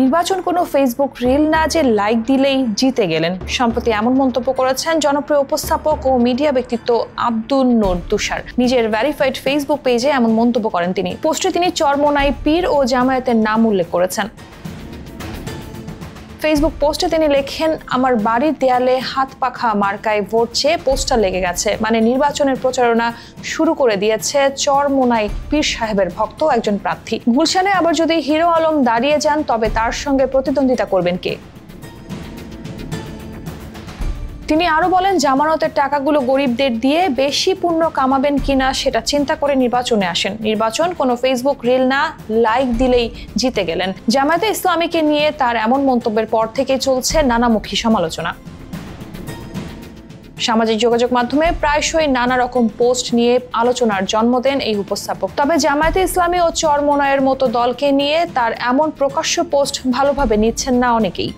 নির্বাচন কোনো Facebook reel না যে লাইক দিলেই জিতে গেলেন। সম্প্রতি এমন মন্তব্য করেছেন জনপ্রিয় উপস্থাপক ও মিডিয়া ব্যক্তিত্ব আব্দুন নূর তুষার। নিজের ভেরিফাইড ফেসবুক পেজে এমন মন্তব্য করেন তিনি। পোস্টে তিনি চরমোনাই পীর ও জামায়াতের নাম উল্লেখ করেছেন। ফেসবুক পোস্টে তিনি লেখেন, আমার বাড়ির দেয়ালে হাত পাখা মার্কায় ভোট চেয়ে পোস্টার লেগে গেছে, মানে নির্বাচনের প্রচারণা শুরু করে দিয়েছে চরমোনাই পীর সাহেবের ভক্ত একজন প্রার্থী। গুলশানে আবার যদি হিরো আলম দাঁড়িয়ে যান তবে তার সঙ্গে প্রতিদ্বন্দ্বিতা করবেন কে? তিনি আরো বলেন, জামানতের টাকাগুলো গরিবদের দিয়ে বেশি পুণ্য কামাবেন কিনা সেটা চিন্তা করে নির্বাচনে আসেন। নির্বাচন কোনো ফেসবুক রিল না, লাইক দিলেই জিতে গেলেন। জামায়াতে ইসলামীকে নিয়ে তার এমন মন্তব্যের পর থেকে চলছে নানামুখী সমালোচনা। সামাজিক যোগাযোগ মাধ্যমে প্রায়শই নানা রকম পোস্ট নিয়ে আলোচনার জন্ম দেন এই উপস্থাপক। তবে জামায়াতে ইসলামী ও চরমোনাইয়ের মতো দলকে নিয়ে তার এমন প্রকাশ্য পোস্ট ভালোভাবে নিচ্ছেন না অনেকেই।